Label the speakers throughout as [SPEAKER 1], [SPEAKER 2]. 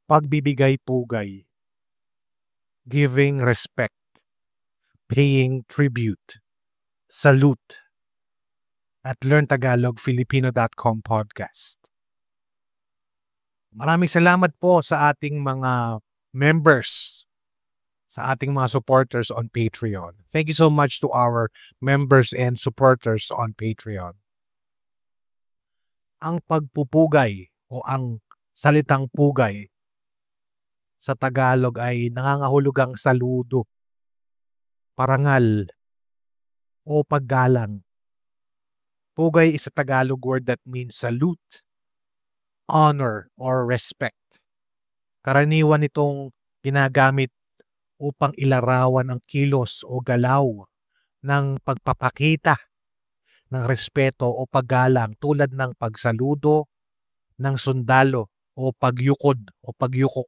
[SPEAKER 1] pagbibigay pugay, giving respect, paying tribute, salute, at LearnTagalogFilipino.com podcast. Maraming salamat po sa ating mga members, sa ating mga supporters on Patreon. Thank you so much to our members and supporters on Patreon. Ang pagpupugay o ang salitang pugay sa Tagalog ay nangangahulugang saludo, parangal, o paggalang. Pugay is a Tagalog word that means salute, honor, or respect. Karaniwan itong ginagamit upang ilarawan ang kilos o galaw ng pagpapakita ng respeto o paggalang tulad ng pagsaludo ng sundalo o pagyukod o pagyuko.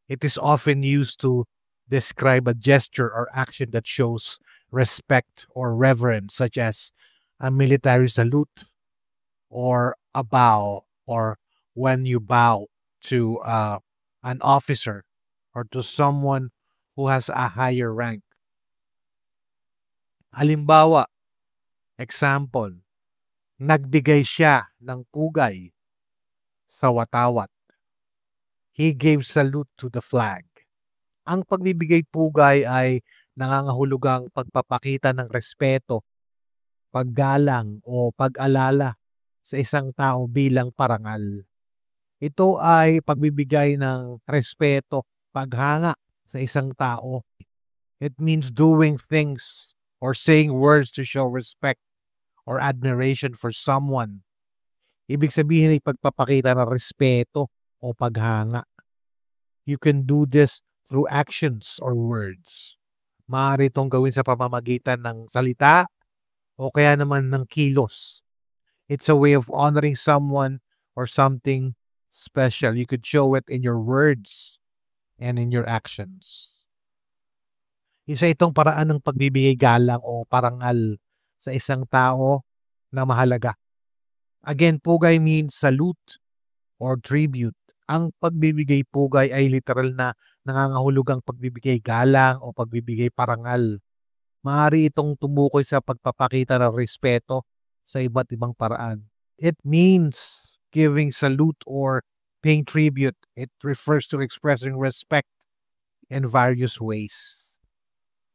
[SPEAKER 1] It is often used to describe a gesture or action that shows respect or reverence, such as a military salute or a bow, or when you bow to an officer or to someone who has a higher rank. Halimbawa, example, nagbigay siya ng pugay sa watawat. He gave salute to the flag. Ang pagbibigay pugay ay nangangahulugang pagpapakita ng respeto, paggalang o pag-alala sa isang tao bilang parangal. Ito ay pagbibigay ng respeto, paghanga sa isang tao. It means doing things or saying words to show respect or admiration for someone. Ibig sabihin ay pagpapakita ng respeto o paghanga. You can do this through actions or words. Maaari itong gawin sa pamamagitan ng salita o kaya naman ng kilos. It's a way of honoring someone or something special. You could show it in your words and in your actions. Isa itong paraan ng pagbibigay galang o parangal sa isang tao na mahalaga. Again, pugay means salute or tribute. Ang pagbibigay pugay ay literal na nangangahulugang pagbibigay galang o pagbibigay parangal. Maaari itong tumukoy sa pagpapakita ng respeto sa iba't ibang paraan. It means giving salute or paying tribute. It refers to expressing respect in various ways.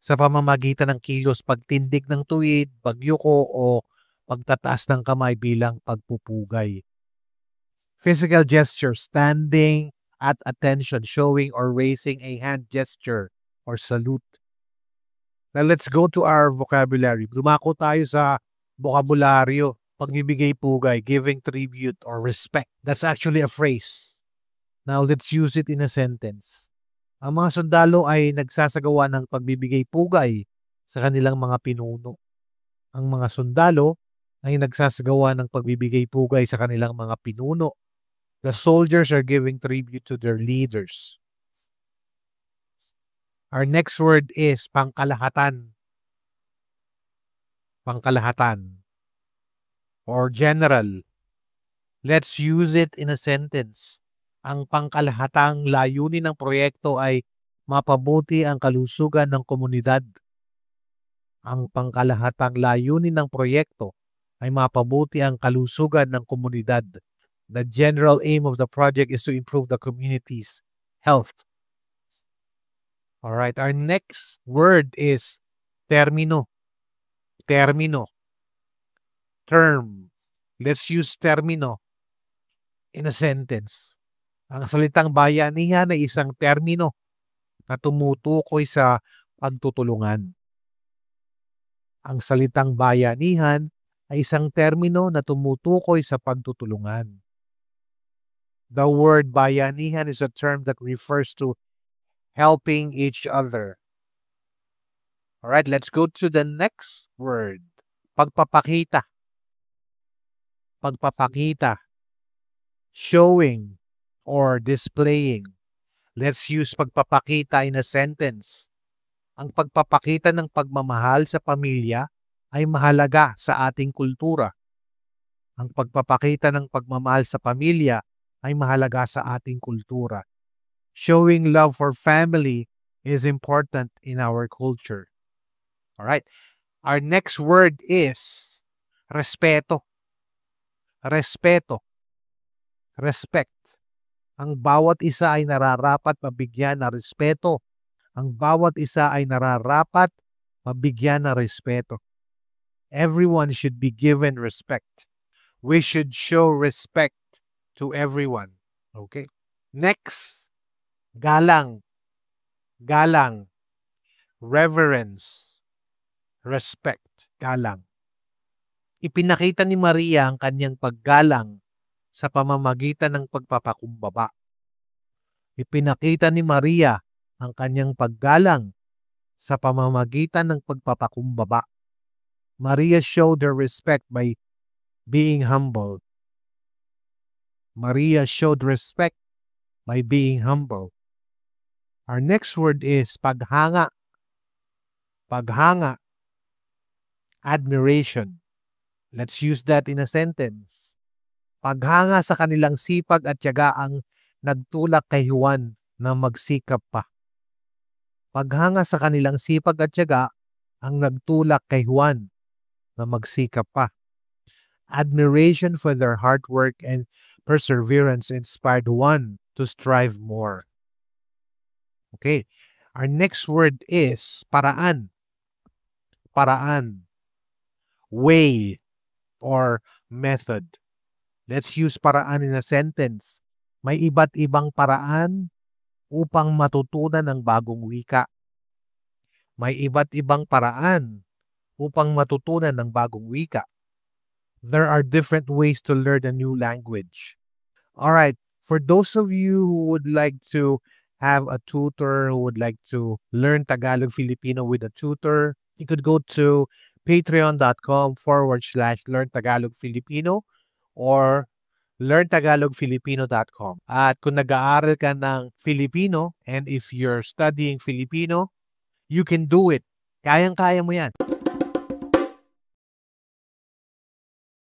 [SPEAKER 1] Sa pamamagitan ng kilos, pagtindig ng tuwid, pagyuko o pagtataas ng kamay bilang pagpupugay. Physical gesture, standing at attention, showing or raising a hand gesture or salute. Now let's go to our vocabulary. Lumako tayo sa bokabularyo, pagbibigay pugay, giving tribute or respect. That's actually a phrase. Now let's use it in a sentence. Ang mga sundalo ay nagsasagawa ng pagbibigay pugay sa kanilang mga pinuno. Ang mga sundalo ay nagsasagawa ng pagbibigay pugay sa kanilang mga pinuno. The soldiers are giving tribute to their leaders. Our next word is pangkalahatan. Pangkalahatan or general. Let's use it in a sentence. Ang pangkalahatang layunin ng proyekto ay mapabuti ang kalusugan ng komunidad. Ang pangkalahatang layunin ng proyekto ay mapabuti ang kalusugan ng komunidad. The general aim of the project is to improve the community's health. All right, our next word is termino. Termino. Term. Let's use termino in a sentence. Ang salitang bayanihan ay isang termino na tumutukoy sa pagtutulungan. Ang salitang bayanihan ay isang termino na tumutukoy sa pagtutulungan. The word bayanihan is a term that refers to helping each other. All right, let's go to the next word. Pagpapakita. Pagpapakita. Showing or displaying. Let's use pagpapakita in a sentence. Ang pagpapakita ng pagmamahal sa pamilya ay mahalaga sa ating kultura. Ang pagpapakita ng pagmamahal sa pamilya ay mahalaga sa ating kultura. Showing love for family is important in our culture. All right. Our next word is respeto. Respeto. Respect. Ang bawat isa ay nararapat mabigyan ng respeto. Ang bawat isa ay nararapat mabigyan ng respeto. Everyone should be given respect. We should show respect to everyone. Okay? Next, galang. Galang. Reverence. Respect. Galang. Ipinakita ni Maria ang kanyang paggalang sa pamamagitan ng pagpapakumbaba. Ipinakita ni Maria ang kanyang paggalang sa pamamagitan ng pagpapakumbaba. Maria showed her respect by being humble. Maria showed respect by being humble. Our next word is paghanga. Paghanga. Admiration. Let's use that in a sentence. Paghanga sa kanilang sipag at tiyaga ang nagtulak kay Juan na magsikap pa. Paghanga sa kanilang sipag at tiyaga ang nagtulak kay Juan na magsikap pa. Admiration for their hard work and perseverance inspired Juan to strive more. Okay, our next word is paraan. Paraan. Way or method. Let's use paraan in a sentence. May iba't ibang paraan upang matutunan ang bagong wika. May iba't ibang paraan upang matutunan ng bagong wika. There are different ways to learn a new language. All right, for those of you who would like to have a tutor, who would like to learn Tagalog Filipino with a tutor, you could go to patreon.com/Learn Tagalog Filipino or learntagalogfilipino.com. At kung nag-aaral ka ng Filipino and if you're studying Filipino, you can do it. Kayang-kaya mo yan.